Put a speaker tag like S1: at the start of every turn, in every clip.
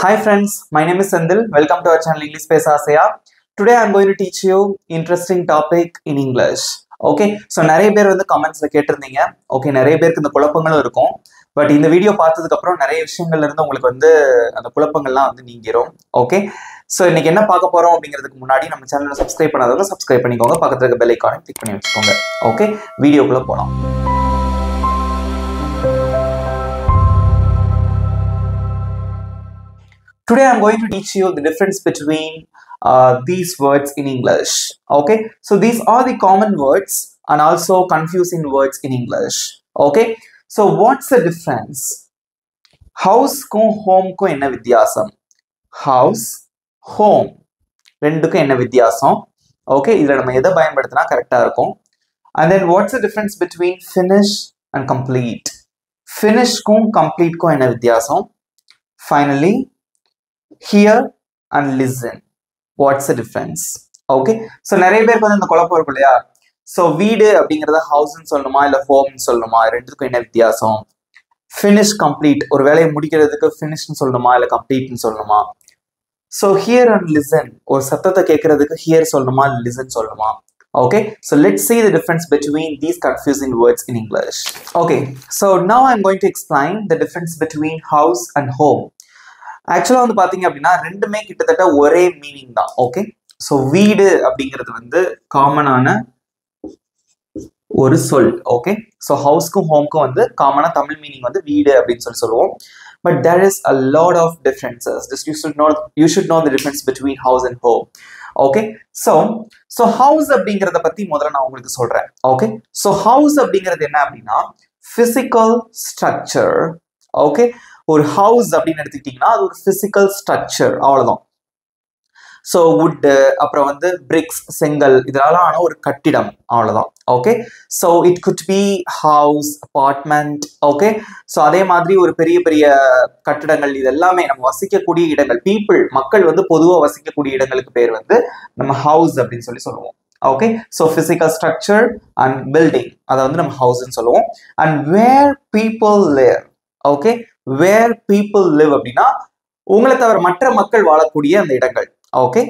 S1: Hi friends, my name is Sendil. Welcome to our channel English Space Asia. Today I am going to teach you interesting topic in English. Okay, so நிறைய பேர் வந்து கமெண்ட்ஸ்ல கேட்டிருந்தீங்க. Okay, நிறைய பேருக்கு இந்த குழப்பங்களும் இருக்கும். பட் இந்த வீடியோ பார்த்ததுக்கு அப்புறம் நிறைய விஷயங்கள்ல இருந்து உங்களுக்கு வந்து அந்த குழப்பங்கள்லாம் வந்து நீங்கிரும். ஓகே, ஸோ இன்னைக்கு என்ன பார்க்க போறோம் அப்படிங்கிறதுக்கு முன்னாடி நம்ம சேனலை சப்ஸ்கிரைப் பண்ணாதவங்க சப்ஸ்கிரைப் பண்ணிக்கோங்க, பக்கத்துல இருக்க பெல் ஐகானை கிளிக் பண்ணி வச்சுக்கோங்க. ஓகே, வீடியோக்குள்ள போலாம். Today I'm going to teach you the difference between these words in English. Okay, so these are the common words and also confusing words in English. Okay, so what's the difference? House ko home ko enna vidyasam? House, home renduku enna vidyasam? Okay, idla nama edha payanpaduthana correct ah irukum. And then what's the difference between finish and complete? Finish ko complete ko enna vidyasam? Finally, hear and listen. What's the difference? Okay, so நிறைய பேருக்கு வந்து இந்த குழப்பம் இருக்கும் இல்லையா? So வீடு அப்படிங்கறத ஹவுஸ்னு சொல்லணுமா இல்ல ஹோம்னு சொல்லணுமா, ரெண்டுத்துக்கும் என்ன வித்தியாசம்? Finish, complete, ஒரு வேலையை முடிக்கிறதுக்கு finishனு சொல்லணுமா இல்ல completeனு சொல்லணுமா? So hear and listen, ஒரு சத்தத்தை கேட்கறதுக்கு hear சொல்லணுமா listen சொல்லணுமா? Okay, so let's see the difference between these confusing words in English. Okay, so now I'm going to explain the difference between house and home. ஆக்சுவலா வந்து பாத்தீங்க அப்படின்னா ரெண்டுமே கிட்டத்தட்ட ஒரே மீனிங் தான். ஓகே, ஸோ வீடு அப்படிங்கிறது வந்து காமனான ஒரு சொல். ஓகே, ஸோ ஹவுஸ்க்கும் ஹோம்க்கும் வந்து காமனா தமிழ் மீனிங் வந்து வீடு அப்படின்னு சொல்லுவோம். But there is a lot of differences. You should know the difference between house and home. Okay, so house அப்படிங்கிறத பத்தி முதல்ல நான் உங்களுக்கு சொல்றேன். ஓகே, ஸோ ஹவுஸ் அப்படிங்கிறது என்ன அப்படின்னா பிசிக்கல் ஸ்ட்ரக்சர். ஓகே, ஒரு ஹவுஸ் அப்படின்னு எடுத்துக்கிட்டீங்கன்னா அது ஒரு பிசிக்கல் ஸ்ட்ரக்சர், அவ்வளவுதான். ஸோ வுட்டு, அப்புறம் வந்து பிரிக்ஸ், செங்கல், இதனால ஆன ஒரு கட்டிடம், அவ்வளவுதான். Okay, so it could B house, apartment. Okay, so அதே மாதிரி ஒரு பெரிய பெரிய கட்டிடங்கள், இது எல்லாமே நம்ம வசிக்கக்கூடிய இடங்கள், மக்கள் வந்து பொதுவாக வசிக்கக்கூடிய இடங்களுக்கு பேர் வந்து நம்ம ஹவுஸ் அப்படின்னு சொல்லுவோம். Okay, so physical structure and building, அதை வந்து நம்ம ஹவுஸ்ன்னு சொல்லுவோம். And where people live. Okay, where people live அப்படின்னா உங்களை தவிர மற்ற மக்கள் வாழக்கூடிய அந்த இடங்கள். ஓகே,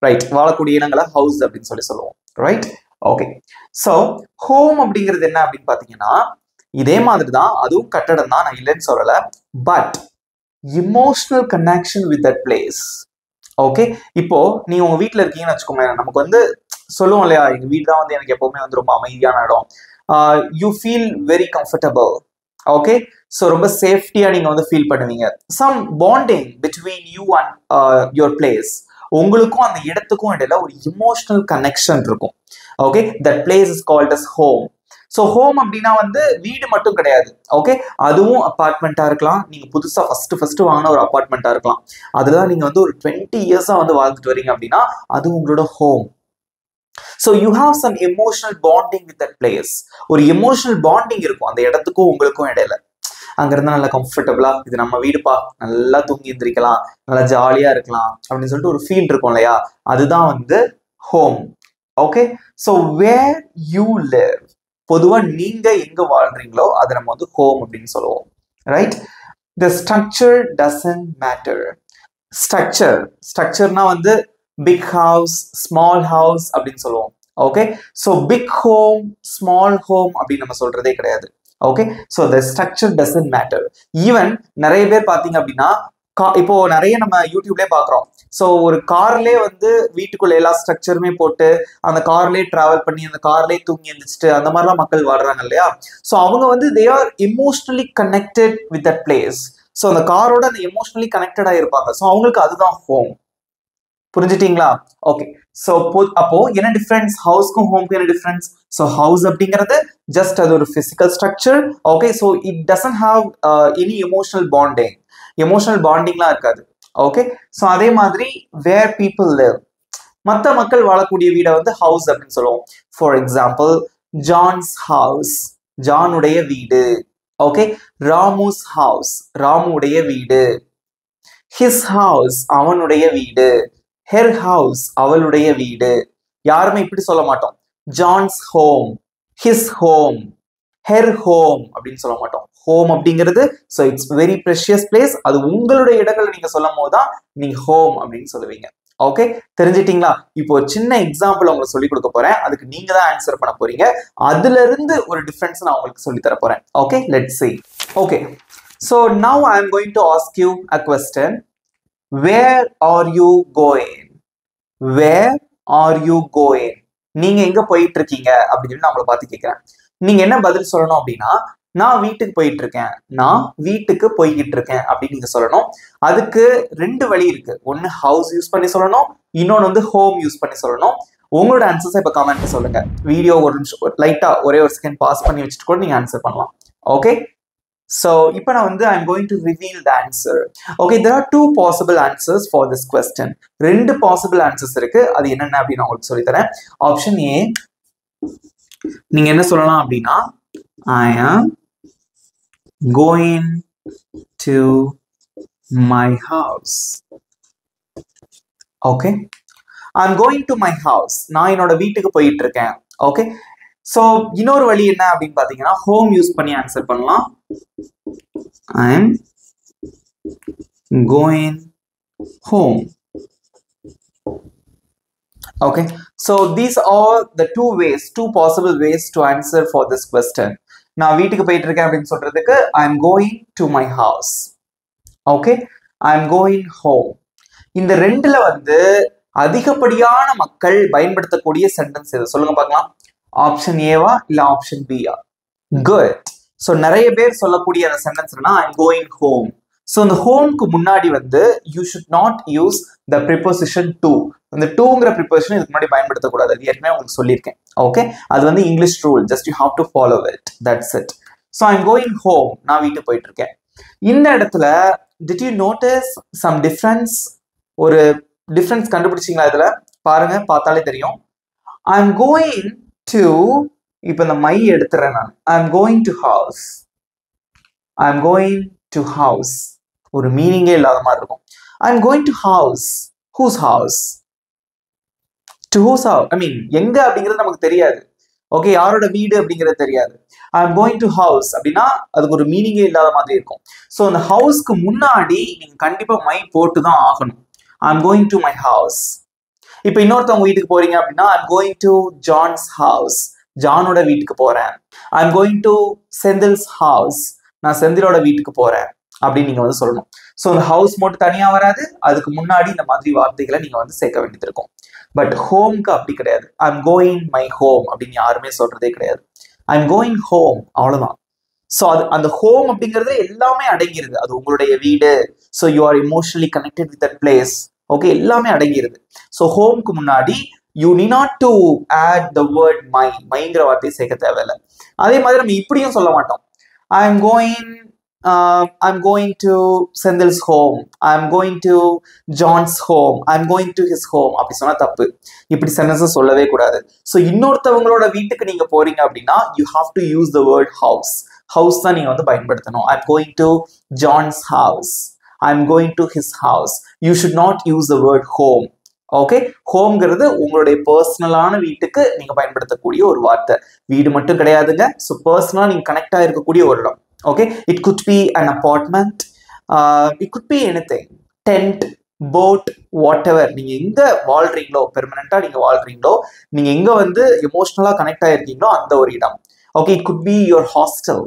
S1: ரைட், வாழக்கூடிய இடங்களை ஹவுஸ் அப்படின்னு சொல்லுவோம். Right, okay. ஸோ ஹோம் அப்படிங்கிறது என்ன அப்படின்னு பாத்தீங்கன்னா இதே மாதிரி தான், அதுவும் கட்டடம் தான், நான் இல்லைன்னு சொல்லல. But emotional connection with that place. Okay, இப்போ நீங்க உங்க வீட்டுல இருக்கீங்கன்னு வச்சுக்கோங்க, நமக்கு வந்து சொல்லுவோம் இல்லையா, எங்க வீடு தான் வந்து எனக்கு எப்பவுமே வந்து ரொம்ப அமைதியான இடம். You feel very comfortable. Okay, so ரொம்ப சேஃப்டியா நீங்க வந்து ஃபீல் பண்ணுவீங்க. Some bonding between you and your place, உங்களுக்கும் அந்த இடத்துக்கும் இடையில ஒரு இமோஷனல் கனெக்ஷன் இருக்கும். Okay, that place is called as home. So home அப்படின்னா வந்து வீடு மட்டும் கிடையாது. ஓகே, அதுவும் அபார்ட்மெண்ட்டா இருக்கலாம், நீங்க புதுசா ஃபர்ஸ்ட் வாங்கின ஒரு அபார்ட்மெண்ட்டா இருக்கலாம், அதுதான் நீங்க வந்து ஒரு 20 இயர்ஸா வந்து வாழ்ந்துட்டு வரீங்க அப்படின்னா அது உங்களோட home. So you have some emotional bonding with that place. ஒரு emotional bonding இருக்கும் அந்த இடத்துக்கும் உங்களுக்கும் இடையில. அங்க இருந்தா நல்லா கம்ஃபர்டபுளா, இது நம்ம வீடுப்பா, நல்லா தூங்கி எந்திரிக்கலாம், நல்லா ஜாலியா இருக்கலாம் அப்படின்னு சொல்லிட்டு ஒரு ஃபீல் இருக்கும் இல்லையா, அதுதான் வந்து home. Okay, so where you live, பொதுவா நீங்க எங்க வாழ்றீங்களோ அதை நம்ம வந்து ஹோம் அப்படின்னு சொல்லுவோம். Right, the structure doesn't matter. ஸ்ட்ரக்சர்னா வந்து பிக் ஹவுஸ், ஸ்மால் ஹவுஸ் அப்படின்னு சொல்லுவோம். Okay, so big home, small home அப்படின்னு நம்ம சொல்றதே கிடையாது. Okay, so the structure doesn't matter. Even நிறைய பேர் பார்த்தீங்க அப்படின்னா இப்போ நிறைய நம்ம யூடியூப்லேயே பார்க்குறோம். ஸோ ஒரு கார்லேயே வந்து வீட்டுக்குள்ள எல்லா ஸ்ட்ரக்சருமே போட்டு அந்த கார்லேயே டிராவல் பண்ணி அந்த கார்லேயே தூங்கி எழுந்திரிச்சிட்டு அந்த மாதிரிலாம் மக்கள் வாழ்றாங்க இல்லையா. ஸோ அவங்க வந்து they are emotionally connected with that place. So அந்த காரோட அந்த எமோஷனலி கனெக்டடா இருப்பாங்க. ஸோ அவங்களுக்கு அதுதான் ஹோம். புரிஞ்சுட்டீங்களா? ஓகே, ஸோ அப்போ என்ன டிஃபரன்ஸ், ஹவுஸ்க்கும் ஹோம்க்கும் என்ன டிஃபரன்ஸ்? ஸோ ஹவுஸ் அப்படிங்கிறது ஜஸ்ட் அது ஒரு physical structure. Okay, so it doesn't have any emotional பாண்டிங்லாம் இருக்காது. ஓகே, ஸோ அதே மாதிரி வேர் பீப்புள் லிவ், மற்ற மக்கள் வாழக்கூடிய வீடை வந்து ஹவுஸ் அப்படின்னு சொல்லுவோம். ஃபார் எக்ஸாம்பிள், ஜான்ஸ் ஹவுஸ், ஜானுடைய வீடு. ஓகே, ராமுஸ் ஹவுஸ், ராமுடைய வீடு. ஹிஸ் ஹவுஸ், அவனுடைய வீடு. ஹெர் ஹவுஸ், அவளுடைய வீடு. யாருமே இப்படி சொல்ல மாட்டோம். John's home, his home, her home அப்படின்னு சொல்ல மாட்டோம். ஹோம் அப்படிங்கிறது. So it's very precious place. அது உங்களுடைய இடங்களை நீங்க சொல்லும் போது தான் நீங்க ஹோம் அப்படின்னு சொல்லுவீங்க. ஓகே, தெரிஞ்சிட்டீங்களா? இப்போ ஒரு சின்ன எக்ஸாம்பிள் உங்களுக்கு சொல்லி கொடுக்க போறேன். அதுக்கு நீங்க தான் ஆன்சர் பண்ண போறீங்க. அதுல இருந்து ஒரு டிஃபரன்ஸ் நான் உங்களுக்கு சொல்லி தர போறேன். Okay, let's see. Okay, so now I am going to ask you a question. Where are you going? Where are you going? நீங்க எங்க போயிட்டு இருக்கீங்க அப்படின்னு சொல்லி நான் உங்களை பார்த்து கேட்கிறேன். நீங்க என்ன பதில் சொல்லணும் அப்படின்னா, நான் வீட்டுக்கு போயிட்டு இருக்கேன், நான் வீட்டுக்கு போய்கிட்டு இருக்கேன் அப்படின்னு நீங்க சொல்லணும். அதுக்கு ரெண்டு வழி இருக்கு. ஒன்னு ஹவுஸ் யூஸ் பண்ணி சொல்லணும், இன்னொன்னு வந்து ஹோம் யூஸ் பண்ணி சொல்லணும். உங்களோட ஆன்சர்ஸை இப்ப கமெண்ட்ல சொல்லுங்க. வீடியோ ஒரு நிமிஷம் லைட்டா ஒரே ஒரு செகண்ட் பாஸ் பண்ணி வச்சுட்டு கூட நீங்க ஆன்சர் பண்ணலாம். ஓகே, so இப்போ நான் வந்து I'm going to reveal the answer. Okay, there are two possible answers for this question. ரெண்டு possible answers இருக்கு. அது என்னென்ன அப்படின்னு நான் உங்களுக்கு சொல்லி தரேன். ஆப்ஷன் ஏ, நீங்க என்ன சொல்லலாம் அப்படின்னா, I am going to my house. Okay, I'm going to my house. நான் என்னோட வீட்டுக்கு போயிட்டு இருக்கேன். ஓகே, ஸோ இன்னொரு வழி என்ன அப்படின்னு பாத்தீங்கன்னா, ஹோம் யூஸ் பண்ணி ஆன்சர் பண்ணலாம். I am going home. Okay, so these are the two possible ways to answer for this question. நான் வீட்டுக்கு போயிட்டு இருக்கேன் அப்படின்னு சொல்றதுக்கு I am going to my house. Okay, I am going home. இந்த ரெண்டுல வந்து அதிகப்படியான மக்கள் பயன்படுத்தக்கூடிய சென்டென்ஸ் எது சொல்லுங்க பார்க்கலாம். ஆப்ஷன் ஏவா இல்ல ஆப்ஷன் பியா? குட். ஸோ நிறைய பேர் சொல்லக்கூடிய அந்த சென்டென்ஸ் என்னன்னா ஐ எம் கோயிங் ஹோம். ஸோ இந்த ஹோம்க்கு முன்னாடி வந்து you should not use the preposition to. அந்த டூங்கிற ப்ரிப்போசிஷன் இதுக்கு முன்னாடி பயன்படுத்தக்கூடாது. அது ஏற்கனவே உங்களுக்கு சொல்லியிருக்கேன். ஓகே, அது வந்து English rule. Just you have to follow it. That's it. So I am going home, நான் வீட்டுக்கு போயிட்டு இருக்கேன். இந்த இடத்துல did you notice some difference? ஒரு டிஃபரன்ஸ் கண்டுபிடிச்சிங்களா? இதுல பாருங்க, பார்த்தாலே தெரியும். ஐ எம் கோயிங் டு, இப்போ இந்த மை எடுத்துறேன் நான். I am going to house. I am going to house ஒரு மீனிங்கே இல்லாத மாதிரி இருக்கும். I am going to house. Whose house? To whose house, I mean எங்க அப்படிங்கிறது நமக்கு தெரியாது. ஓகே, யாரோட வீடு அப்படிங்கிறது தெரியாது. I am going to house அப்படின்னா அதுக்கு ஒரு மீனிங்கே இல்லாத மாதிரி இருக்கும். ஸோ அந்த ஹவுஸ்க்கு முன்னாடி நீங்க கண்டிப்பா மை போட்டு தான் ஆகணும். I am going to my house. இப்போ இன்னொருத்தவங்க வீட்டுக்கு போறீங்க அப்படின்னா I am going to John's house. ஜானோட வீட்டுக்கு போறேன். I am going to Senthil's house. நான் செந்திலோட வீட்டுக்கு போறேன் அப்படின்னு நீங்க வந்து சொல்லணும். ஸோ அந்த ஹவுஸ் மட்டும் தனியா வராது, அதுக்கு முன்னாடி இந்த மாதிரி வார்த்தைகளை நீங்க வந்து சேர்க்க வேண்டியது இருக்கும். பட் ஹோம்க்கு அப்படி கிடையாது. I am going my home அப்படின்னு யாருமே சொல்றதே கிடையாது. ஐ எம் கோயிங் ஹோம், அவ்வளவுதான். ஸோ அது அந்த ஹோம் அப்படிங்கிறது எல்லாமே அடங்கிருது. அது உங்களுடைய வீடு. So you are emotionally connected with that place. Okay, எல்லாமே அடங்கிருது. ஸோ ஹோம்க்கு முன்னாடி you need not to add the word my. மைங்கிற வார்த்தையை சேர்க்க தேவையில்லை. அதே மாதிரி நம்ம இப்படியும் சொல்ல மாட்டோம். I am going to Sendil's home. I am going to John's home. I am going to his home. அப்படி சொன்னா தப்பு. இப்படி சென்டென்ஸ் சொல்லவே கூடாது. ஸோ இன்னொருத்தவங்களோட வீட்டுக்கு நீங்க போறீங்க அப்படின்னா you have to use the word house. House தான் நீங்க வந்து பயன்படுத்தணும். I am going to John's house. I am going to his house. You should not use the word home. Okay, ஹோம்ங்கிறது உங்களுடைய பர்சனலான வீட்டுக்கு நீங்க பயன்படுத்தக்கூடிய ஒரு வார்த்தை. வீடு மட்டும் கிடையாதுங்க. ஸோ பர்சனலா நீங்க கனெக்ட் ஆயிருக்கக்கூடிய ஒரு இடம். Okay, it could be an apartment, it could be anything, tent, boat, whatever. நீங்க எங்க வாழ்றீங்களோ, பெர்மனண்டா நீங்க வாழ்றீங்களோ, நீங்க எங்க வந்து எமோஷனலா கனெக்ட் ஆயிருக்கீங்களோ அந்த ஒரு இடம். Okay, it could be your hostel.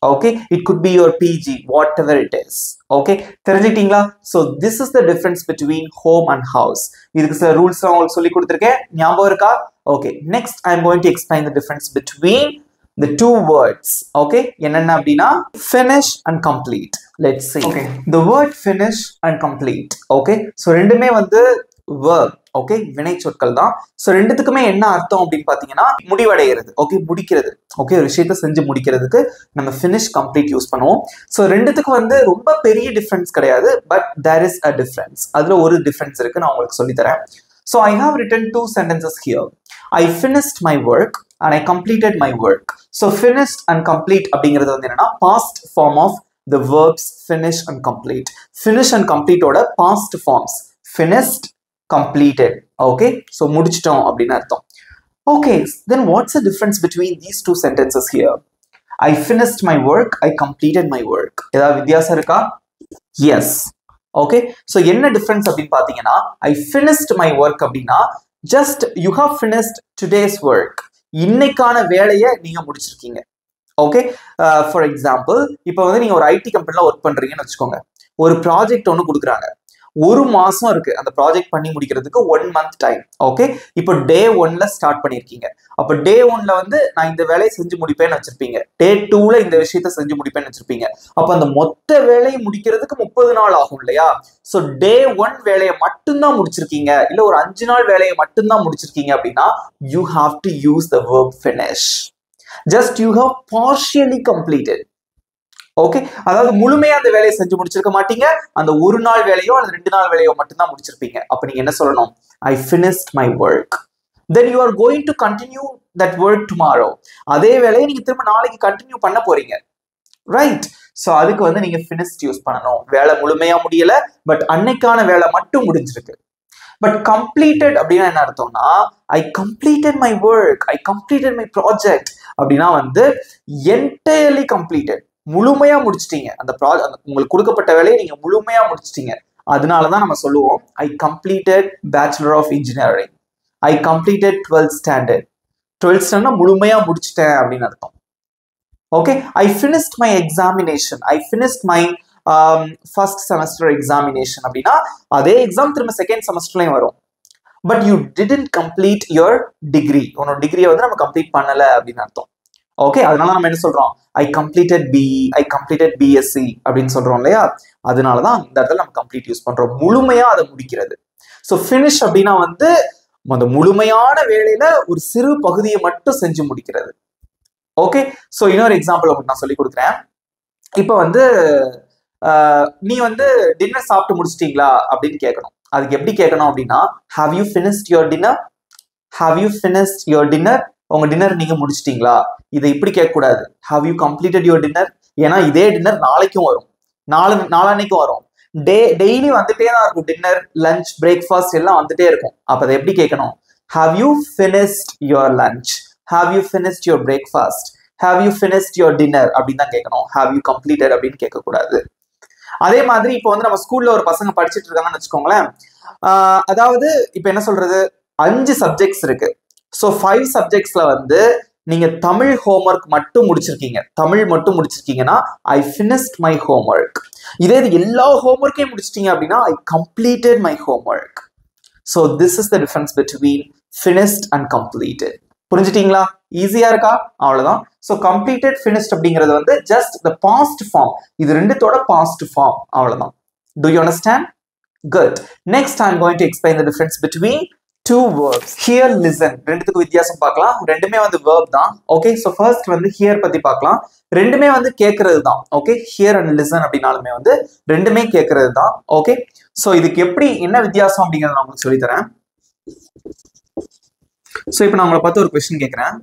S1: Okay, it could be your PG, whatever it is. Okay, தெரிஞ்சிட்டீங்களா? So this is the difference between home and house. இதுக்கு சில ரூல்ஸ் நான் உங்களுக்கு சொல்லி கொடுத்திருக்கேன், ஞாபகம் இருக்கா? Okay, next I am going to explain the difference between the two words. Okay, என்னென்ன அப்படின்னா finish and complete. Let's see. Okay, the word finish and complete. Okay, so ரெண்டுமே வந்து verb. ஓகே, வினை சொற்கள் தான். ஸோ ரெண்டுத்துக்குமே என்ன அர்த்தம் அப்படின்னு பார்த்தீங்கன்னா முடிவடைகிறது. ஓகே, முடிக்கிறது. ஓகே, ஒரு விஷயத்த செஞ்சு முடிக்கிறதுக்கு நம்ம ஃபினிஷ், கம்ப்ளீட் யூஸ் பண்ணுவோம். ஸோ ரெண்டுத்துக்கு வந்து ரொம்ப பெரிய டிஃப்ரென்ஸ் கிடையாது, but there is a difference. அதில் ஒரு டிஃப்ரென்ஸ் இருக்கு, நான் உங்களுக்கு சொல்லித்தரேன். So I have written 2 sentences here. I finished my work and I completed my work. So finished and complete அப்படிங்கிறது வந்து என்னன்னா past form of the verbs finish and complete. Finish and complete ஓட past forms finished, completed. Okay, so முடிச்சிட்டோம் அப்படின்னு அர்த்தம். Okay, then what's the difference between these two sentences here? I finished my work, I completed my work. ஏதாவது வித்தியாசம் இருக்கா? Yes. Okay, so என்ன difference அப்படின்னு பாத்தீங்கன்னா, I finished my work அப்படின்னா just you have finished today's work. இன்னைக்கான வேலையை நீங்க முடிச்சிருக்கீங்க. ஓகே, ஃபார் எக்ஸாம்பிள் இப்போ வந்து நீங்க ஒரு ஐடி கம்பெனில ஒர்க் பண்றீங்கன்னு வச்சுக்கோங்க. ஒரு ப்ராஜெக்ட் ஒன்று கொடுக்குறாங்க, ஒரு மாசம் இருக்கு அந்த ப்ராஜெக்ட் பண்ணி முடிக்கிறதுக்கு, 1 month டைம். ஓகே, இப்போ டே 1ல ஸ்டார்ட் பண்ணிருக்கீங்க. அப்போ டே 1ல வந்து நான் இந்த வேலையை செஞ்சு முடிப்பேன்னு வச்சிருப்பீங்க. டே 2ல இந்த விஷயத்த செஞ்சு முடிப்பேன்னு வச்சிருப்பீங்க. அப்போ அந்த மொத்த வேலையை முடிக்கிறதுக்கு 30 நாள் ஆகும் இல்லையா? ஸோ டே 1 வேலையை மட்டும்தான் முடிச்சிருக்கீங்க, இல்ல ஒரு 5 நாள் வேலையை மட்டும்தான் முடிச்சிருக்கீங்க அப்படின்னா you have to use the verb finish. Just you have partially completed. Okay, அதாவது முழுமையா அந்த வேலையை செஞ்சு முடிச்சிருக்க மாட்டீங்க, அந்த ஒரு நாள் வேலையோ அல்லது 2 நாள் வேலையோ மட்டும்தான் முடிச்சிருப்பீங்க. அப்ப நீங்க என்ன சொல்லணும்? I finished my work. Then you are going to continue that work tomorrow. அதே வேலையை நீங்க திரும்ப நாளைக்கு கண்டினியூ பண்ண போறீங்க, ரைட்? சோ அதுக்கு வந்து நீங்க finished யூஸ் பண்ணணும். வேலை முழுமையா முடியல, பட் அன்னைக்கான வேலை மட்டும் முடிஞ்சிருக்கு. பட் கம்ப்ளீட்டட் அப்படின்னா என்ன அர்த்தம்னா, I completed my work, I completed my project அப்படின்னா வந்து entirely completed, முழுமையா முடிச்சிட்டீங்க அந்த உங்களுக்கு கொடுக்கப்பட்ட வேலையை நீங்க முழுமையா முடிச்சிட்டீங்க. அதனாலதான் நம்ம சொல்லுவோம் I completed Bachelor of Engineering, I completed 12th standard. 12th standard முழுமையா முடிச்சிட்டேன் அப்படின்னு அர்த்தம். Okay, I finished my examination, I finished my first semester examination அப்படின்னா அதே எக்ஸாம் திரும்ப செகண்ட் செமஸ்டர்லயும் வரும். But you didn't complete your degree, உன்னோட டிகிரியை வந்து நம்ம கம்ப்ளீட் பண்ணல அப்படின்னு அர்த்தம். ஓகே, அதனால நம்ம என்ன சொல்றோம்? I completed BE, I completed BSc அப்படின்னு சொல்றோம் இல்லையா? அதனாலதான் இந்த இடத்துல நம்ம கம்ப்ளீட் யூஸ் பண்றோம், முழுமையா அதை முடிக்கிறது. ஸோ ஃபினிஷ் அப்படின்னா வந்து அந்த முழுமையான வேலையில ஒரு சிறு பகுதியை மட்டும் செஞ்சு முடிக்கிறது. ஓகே, ஸோ இன்னொரு எக்ஸாம்பிள் உங்களுக்கு நான் சொல்லி கொடுக்குறேன். இப்போ வந்து நீ வந்து டின்னர் சாப்பிட்டு முடிச்சிட்டீங்களா அப்படின்னு கேட்கணும். அதுக்கு எப்படி கேட்கணும் அப்படின்னா, have you finished your dinner? have you finished your dinner? உங்க டின்னர் நீங்க முடிச்சிட்டீங்களா? இதை இப்படி கேட்கக்கூடாது, have you completed your dinner? ஏன்னா இதே டின்னர் நாளைக்கும் வரும், நாளான்னைக்கும் வரும், டெய்லி வந்துட்டே தான் இருக்கும். டின்னர், லஞ்ச், பிரேக்ஃபாஸ்ட் எல்லாம் வந்துட்டே இருக்கும். அப்ப அதை எப்படி கேட்கணும்? have you finished your lunch? have you finished your breakfast? have you finished your dinner? அப்படின்னு தான் கேட்கணும், have you completed அப்படின்னு கேட்கக்கூடாது. அதே மாதிரி இப்போ வந்து நம்ம ஸ்கூல்ல ஒரு பசங்க படிச்சுட்டு இருக்காங்கன்னு வச்சுக்கோங்களேன். அதாவது இப்போ என்ன சொல்றது, 5 சப்ஜெக்ட்ஸ் இருக்கு. ஸோ 5 சப்ஜெக்ட்ஸ்ல வந்து நீங்க தமிழ் ஹோம்ஒர்க் மட்டும் முடிச்சிருக்கீங்க, தமிழ் மட்டும் முடிச்சிருக்கீங்கன்னா I finished my homework. இதே இது எல்லா ஹோம்ஒர்க்கையும் முடிச்சிட்டீங்க அப்படின்னா I completed my homework. So this is the difference between finished and completed. புரிஞ்சுட்டீங்களா? ஈஸியா இருக்கா? அவ்வளவுதான். ஸோ கம்ப்ளீட்டட், ஃபினிஷ்ட் அப்படிங்கிறது வந்து ஜஸ்ட் த பாஸ்ட் ஃபார்ம். இது ரெண்டுத்தோட பாஸ்ட் ஃபார்ம், அவ்வளவுதான். Do you understand? Good. Next I'm going to explain the difference between two verbs. Hear, listen. ரெண்டுத்துக்கு வித்தியாசம் பார்க்கலாம். ரெண்டுமே வந்து verb தான். ஓகே, ஸோ ஃபர்ஸ்ட் வந்து ஹியர் பத்தி பார்க்கலாம். ரெண்டுமே வந்து கேட்கறது தான். ஓகே, ஹியர் அண்ட் லிசன் அப்படின்னாலுமே வந்து ரெண்டுமே கேட்கறது தான். ஓகே, ஸோ இதுக்கு எப்படி என்ன வித்தியாசம் அப்படிங்கிறத நான் உங்களுக்கு சொல்லித்தரேன். ஸோ இப்போ நான் உங்களை பார்த்து ஒரு கொஸ்டின் கேட்குறேன்.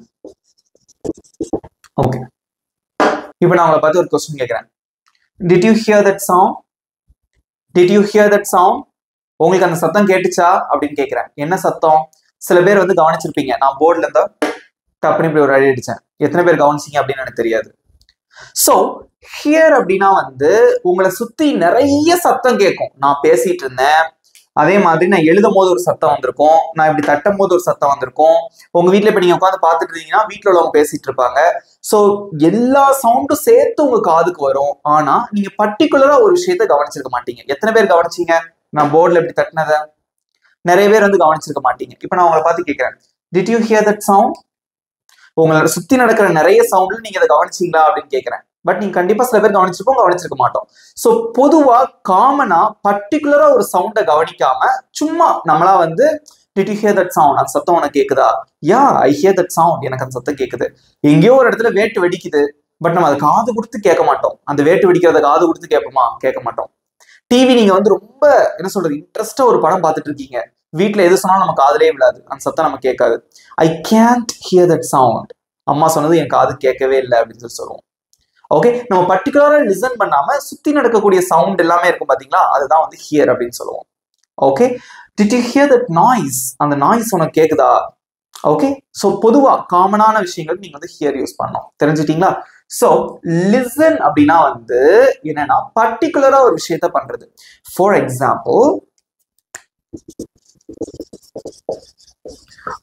S1: ஓகே, இப்போ நான் உங்களை பார்த்து ஒரு கொஸ்டின் கேட்குறேன். Did you hear that sound? Did you hear that sound? உங்களுக்கு அந்த சத்தம் கேட்டுச்சா அப்படின்னு கேட்குறேன். என்ன சத்தம்? சில பேர் வந்து கவனிச்சிருப்பீங்க, நான் போர்டில் இருந்தா டப்புனு இப்படி ஒரு அடி அடிச்சேன். எத்தனை பேர் கவனிச்சிங்க அப்படின்னு எனக்கு தெரியாது. ஸோ ஹியர் அப்படின்னா வந்து உங்களை சுத்தி நிறைய சத்தம் கேட்கும். நான் பேசிட்டு இருந்தேன், அதே மாதிரி நான் எழுதும் போது ஒரு சத்தம் வந்திருக்கும், நான் இப்படி தட்டும் போது ஒரு சத்தம் வந்திருக்கும். உங்க வீட்டுல இப்ப நீங்க உட்காந்து பாத்துட்டு இருந்தீங்கன்னா வீட்டுல உள்ளவங்க பேசிட்டு இருப்பாங்க. சோ எல்லா சவுண்டும் சேர்த்து உங்க காதுக்கு வரும். ஆனா நீங்க பர்டிகுலரா ஒரு விஷயத்த கவனிச்சிருக்க மாட்டீங்க. எத்தனை பேர் கவனிச்சீங்க? நான் போர்ட்ல இப்படி தட்டினத நிறைய பேர் வந்து கவனிச்சிருக்க மாட்டீங்க. இப்ப நான் உங்களை பார்த்து கேட்கிறேன், did you hear that sound? உங்களை சுத்தி நடக்கிற நிறைய சவுண்ட்ல நீங்க அதை கவனிச்சீங்களா அப்படின்னு கேட்கிறேன். பட் நீங்க கண்டிப்பா சில பேர் கவனிச்சிருப்போம், கவனிச்சிருக்க மாட்டோம். சோ பொதுவா காமனா பர்டிகுலரா ஒரு சவுண்டை கவனிக்காம சும்மா நம்மளா வந்து did you hear that sound? அந்த சத்தம் உனக்கு கேக்குதா? யா, ஐ ஹியர் தட் சவுண்ட், எனக்கு அந்த சத்தம் கேக்குது. எங்கேயோ ஒரு இடத்துல வேட்டு வெடிக்குது, பட் நம்ம அதை காது கொடுத்து கேட்க மாட்டோம். அந்த வேட்டு வெடிக்கிறத காது கொடுத்து கேட்போமா? கேட்க மாட்டோம். டிவி நீங்க வந்து ரொம்ப என்ன சொல்றது இன்ட்ரெஸ்டா ஒரு படம் பார்த்துட்டு இருக்கீங்க, வீட்டுல எது சொன்னாலும் நம்ம காதுலே விழாது, அந்த சத்தம் நம்ம கேட்காது. ஐ கேன்ட் ஹியர் தட் சவுண்ட், அம்மா சொன்னது என் காது கேட்கவே இல்லை அப்படின்னு சொல்லி சொல்லுவோம். ஓகே, நம்ம பர்டிகுலரா லிசன் பண்ணாம சுத்தி நடக்கக்கூடிய சவுண்ட் எல்லாமே இருக்கும் பாத்தீங்களா, அதுதான் வந்து ஹியர் அப்படின்னு சொல்லுவோம். Okay, did you hear that noise? அந்த நாய்ஸ் உனக்கு கேக்குதா? ஓகே, ஸோ பொதுவா காமனான விஷயங்கள் நீங்க வந்து ஹியர் யூஸ் பண்ணணும். தெரிஞ்சுட்டீங்களா? So listen அப்படின்னா வந்து என்னன்னா பர்டிகுலரா ஒரு விஷயத்த பண்றது. For example,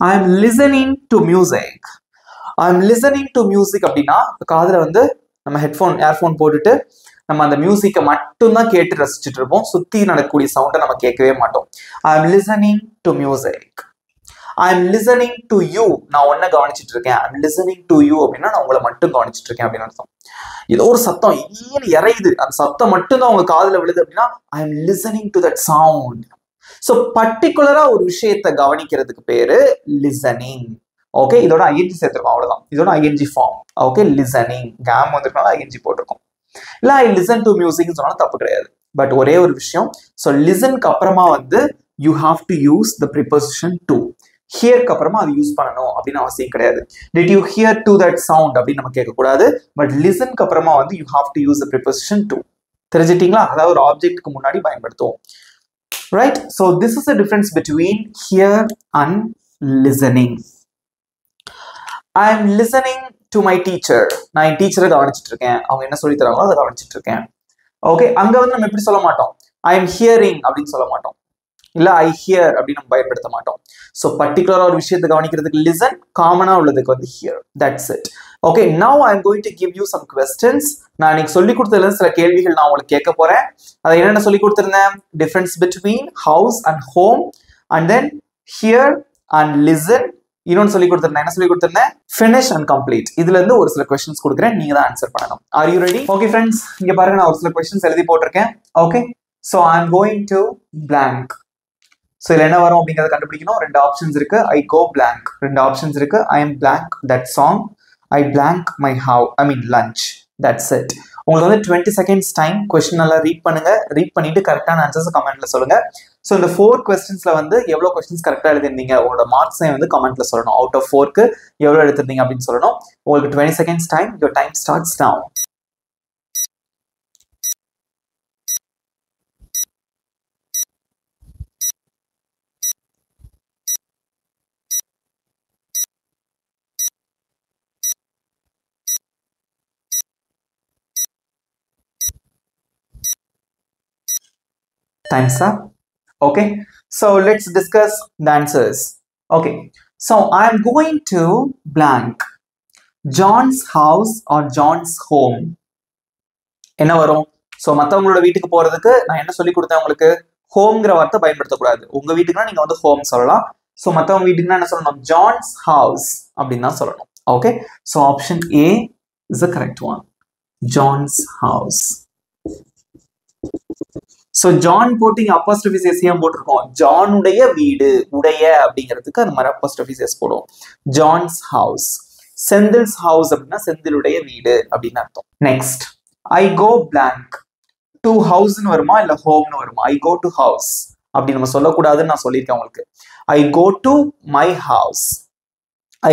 S1: I am listening to music. I am listening to music அப்படின்னா காதுல வந்து நம்ம ஏர்ஃபோன் போட்டுட்டு நம்ம அந்த மியூசிக்கை மட்டும் தான் கேட்டு ரசிச்சுட்டு இருப்போம். சுத்தி நடக்கக்கூடிய சவுண்டை நம்ம கேட்கவே மாட்டோம். I am listening to music. I am listening to you. நான் ஒன்ன கவனிச்சிட்டு இருக்கேன். I am listening to you அப்படின்னா நான் உங்களை மட்டும் கவனிச்சிட்டு இருக்கேன் அப்படின்னு அர்த்தம். ஏதோ ஒரு சத்தம் இறையுது, அந்த சத்தம் மட்டும் தான் உங்க காதுல விழுது அப்படின்னா I am listening to that sound. So பர்டிகுலரா ஒரு விஷயத்தை கவனிக்கிறதுக்கு பேரு லிசனிங். ஓகே, இதோட ஐஎன்ஜி சேர்த்துருக்கோம், அவ்வளவுதான். இதோட ING form. Okay, listening game வந்திருக்கனால ஐஎன்ஜி போட்டிருக்கோம். இல்ல ஐ லிசன் டு மியூசிக்னு சொன்னாலும் தப்பு கிடையாது. பட் ஒரே ஒரு விஷயம், ஸோ லிசனுக்கு அப்புறமா வந்து you have to use the preposition to. ஹியருக்கு அப்புறமா அது யூஸ் பண்ணணும் அப்படின்னு அவசியம் கிடையாது. Did you hear to that sound அப்படின்னு நம்ம கேட்கக்கூடாது. பட் லிசனுக்கு அப்புறமா வந்து you have to use the preposition to. தெரிஞ்சிட்டீங்களா? அதாவது ஒரு ஆப்ஜெக்ட்டுக்கு முன்னாடி பயன்படுத்துவோம். Right? So this is the difference between hear and listening. I am listening to my teacher. நான் என் டீச்சரை கவனிச்சிட்டு இருக்கேன். அவங்க என்ன சொல்லி தராங்களோ அதை கவனிச்சிட்டு இருக்கேன். ஓகே, அங்க வந்து நம்ம எப்படி சொல்ல மாட்டோம்? I am hearing அப்படின்னு சொல்ல மாட்டோம். இல்ல I hear அப்படின்னு நம்ம பயன்படுத்த மாட்டோம். ஸோ பர்டிகுலரா ஒரு விஷயத்தை கவனிக்கிறதுக்கு listen, காமனா உள்ளதுக்கு வந்து hear. That's it. Okay, now I am going to give you some questions. நான் இன்னைக்கு சொல்லி கொடுத்ததுல சில கேள்விகள் நான் உங்களுக்கு கேட்க போறேன். அதை என்னென்ன சொல்லி கொடுத்திருந்தேன்? Difference between house and home, and then hear and listen. இன்னொன்னு சொல்லி கொடுத்திருந்தேன். என்ன சொல்லி கொடுத்திருந்தேன்? Finish and complete. இதுல இருந்து ஒரு சில questions கொடுக்குறேன், நீங்க தான் ஆன்சர் பண்ணணும். Are you ready? Okay friends, இங்க பாருங்க, நான் ஒரு சில questions எழுதி போட்டிருக்கேன். Okay, so I am going to blank. So இதில் என்ன வரும் அப்படிங்கிறத கண்டுபிடிக்கணும். ரெண்டு ஆப்ஷன்ஸ் இருக்கு. I go blank. ரெண்டு ஆப்ஷன்ஸ் இருக்கு. I am blank that song. I blank my lunch. That's it. உங்களுக்கு வந்து 20 seconds டைம். கொஸ்டின் நல்லா ரீட் பண்ணுங்க. ரீட் பண்ணிட்டு கரெக்டான ஆன்சர்ஸ் கமெண்ட்ல சொல்லுங்க. ஸோ இந்த 4 கொஸ்டின்ஸ்ல வந்து எவ்வளோ கொஸ்டின்ஸ் கரெக்டாக எழுதிருந்தீங்க, உங்களோட மார்க்ஸை வந்து கமெண்ட்ல சொல்லணும். அவுட் ஆஃப் 4க்கு எவ்வளோ எடுத்திருந்தீங்க அப்படின்னு சொல்லணும். உங்களுக்கு 20 seconds time. Your time starts now. Time's up. Okay, so let's discuss the answers. Okay, so I am going to blank John's house or John's home. என்ன வரும்? ஸோ மற்றவங்களோட வீட்டுக்கு போறதுக்கு நான் என்ன சொல்லி கொடுத்தேன் உங்களுக்கு? ஹோம்ங்கிற வார்த்தை பயன்படுத்தக்கூடாது. உங்க வீட்டுக்குனா நீங்க வந்து ஹோம் சொல்லலாம். ஸோ மற்றவங்க வீட்டுக்குன்னா என்ன சொல்லணும்? ஜான்ஸ் ஹவுஸ் அப்படின்னு தான் சொல்லணும். Okay, so option A is the correct one. John's house. So John போட்டு இங்க அப்போஸ்ட்ரோஃபி எஸ் ஏன் போட்டிருக்கோம்? ஜானுடைய வீடு, உடைய அப்படிங்கிறதுக்கு அந்த மாதிரி அப்போஸ்ட்ரோஃபி எஸ் போடுவோம். John's house. செந்தில்ஸ் ஹவுஸ் அப்படின்னா செந்திலுடைய வீடு அப்படின்னு அர்த்தம். Next, I go blank. To ஹவுஸ்ன்னு வருமா இல்ல ஹோம்னு வருமா? ஐ கோ டு ஹவுஸ் அப்படி நம்ம சொல்லக்கூடாதுன்னு நான் சொல்லியிருக்கேன் உங்களுக்கு. I go to my house.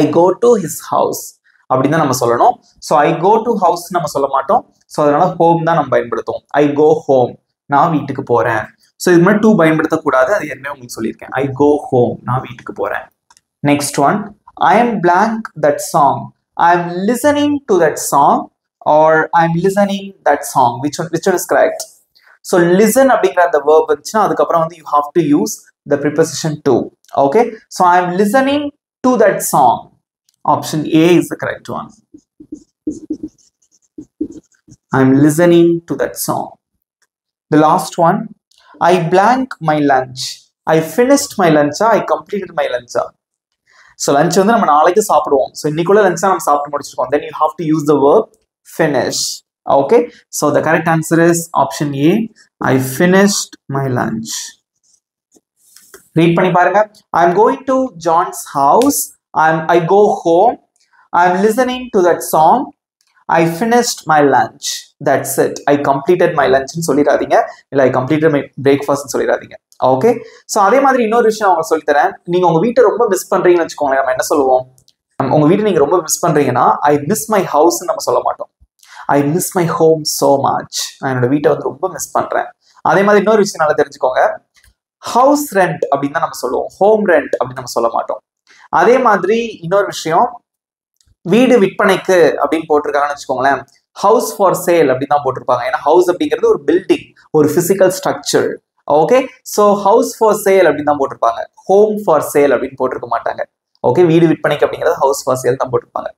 S1: I go to his house அப்படின்னு தான் நம்ம சொல்லணும். So I go to house நம்ம சொல்ல மாட்டோம். ஸோ அதனால ஹோம் தான் நம்ம பயன்படுத்துவோம். ஐ கோ ஹோம், நான் வீட்டுக்கு போறேன். ஸோ இது மாதிரி டூ பயன்படுத்தக்கூடாது, அது ஏற்கனவே உங்களுக்கு சொல்லியிருக்கேன். ஐ கோ ஹோம், நான் வீட்டுக்கு போறேன். Next one, I am blank that song. I am listening to that song or I am listening that song. Which one is correct? So listen அப்படிங்கிற அந்த வேர்ப் வந்துச்சுன்னா அதுக்கப்புறம் வந்து you have to use the preposition to. Okay, so I am listening to that song. Option A is the correct one. I am listening to that song. The last one, I blank my lunch. I finished my lunch. I completed my lunch. So lunch வந்து நம்ம நாளைக்கு சாப்பிடுவோம். So இன்னைக்குள்ள lunch நம்ம சாப்பிட்டு முடிச்சிருக்கோம். Then you have to use the verb finish. Okay, so the correct answer is option A. I finished my lunch. Read பண்ணி பாருங்க. I'm going to John's house. I go home. I'm listening to that song. I finished my lunch. That's it. I completed my lunch ன்னு சொல்லிடாதீங்க. இல்ல I completed my breakfast சொல்லிடாதீங்க. Okay, so அதே மாதிரி இன்னொரு விஷயம் அவங்க சொல்லித்தரேன். நீங்க உங்க வீட்டை ரொம்ப மிஸ் பண்றீங்கன்னு வச்சுக்கோங்களேன். நம்ம என்ன சொல்லுவோம்? உங்க வீட்டை நீங்க ரொம்ப மிஸ் பண்றீங்கன்னா ஐ மிஸ் மை ஹவுஸ் நம்ம சொல்ல மாட்டோம். I miss my home so much. நான் என்னோட வீட்டை வந்து ரொம்ப மிஸ் பண்றேன். அதே மாதிரி இன்னொரு விஷயம் நல்லா தெரிஞ்சுக்கோங்க. ஹவுஸ் ரெண்ட் அப்படின்னு தான் நம்ம சொல்லுவோம். ஹோம் ரெண்ட் அப்படின்னு நம்ம சொல்ல மாட்டோம். அதே மாதிரி இன்னொரு விஷயம், வீடு விற்பனைக்கு அப்படின்னு போட்டிருக்காங்கன்னு வச்சுக்கோங்களேன், ஹவுஸ் ஃபார் சேல் அப்படின்னு தான் போட்டிருப்பாங்க. ஏன்னா ஹவுஸ் அப்படிங்கிறது ஒரு பில்டிங், ஒரு physical structure. Okay, so house for sale அப்படின்னு தான் போட்டிருப்பாங்க, ஹோம் ஃபார் சேல் அப்படின்னு போட்டிருக்க மாட்டாங்க. ஓகே, வீடு விற்பனைக்கு அப்படிங்கிறது ஹவுஸ் ஃபார் சேல் தான் போட்டிருப்பாங்க.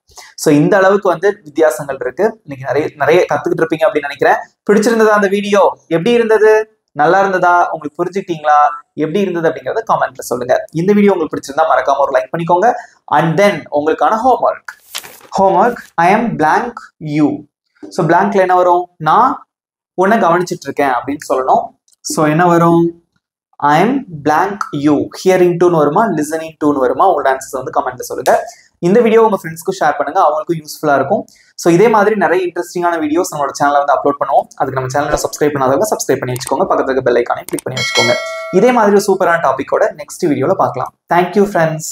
S1: ஸோ இந்த அளவுக்கு வந்து வித்தியாசங்கள் இருக்கு. இன்னைக்கு நிறைய கத்துக்கிட்டு இருப்பீங்க அப்படின்னு நினைக்கிறேன். பிடிச்சிருந்ததா அந்த வீடியோ? எப்படி இருந்தது? நல்லா இருந்ததா? உங்களுக்கு புரிஞ்சுக்கிட்டீங்களா? எப்படி இருந்தது அப்படிங்கறத கமெண்ட்ல சொல்லுங்க. இந்த வீடியோ உங்களுக்கு பிடிச்சிருந்தா மறக்காம ஒரு லைக் பண்ணிக்கோங்க. அண்ட் தென் உங்களுக்கான homework I am blank you. So பிளாங்க்ல என்ன வரும்? நான் உன்னை கவனிச்சுட்டு இருக்கேன் அப்படின்னு சொல்லணும். ஸோ என்ன வரும்? I am blank you. Hearing டூன்னு வருமா, லிசனிங் டூன்னு வருமா? உங்களோட ஆன்சர்ஸ் வந்து கமெண்ட்ல சொல்லுங்க. இந்த வீடியோ உங்க ஃப்ரெண்ட்ஸ்க்கும் ஷேர் பண்ணுங்க, அவங்களுக்கும் யூஸ்ஃபுல்லா இருக்கும். ஸோ இதே மாதிரி நிறைய இன்ட்ரெஸ்டிங்கான வீடியோஸ் நம்மளோட சேனல்ல வந்து அப்லோட் பண்ணுவோம். அதுக்கு நம்ம சேனலை சப்ஸ்கிரைப் பண்ணாதவங்க சப்ஸ்கிரைப் பண்ணி வச்சுக்கோங்க. பக்கத்துல இருக்க பெல் ஐக்கானையும் கிளிக் பண்ணி வச்சுக்கோங்க. இதே மாதிரி சூப்பரான டாபிக்கோட நெக்ஸ்ட் வீடியோல பார்க்கலாம். Thank you friends.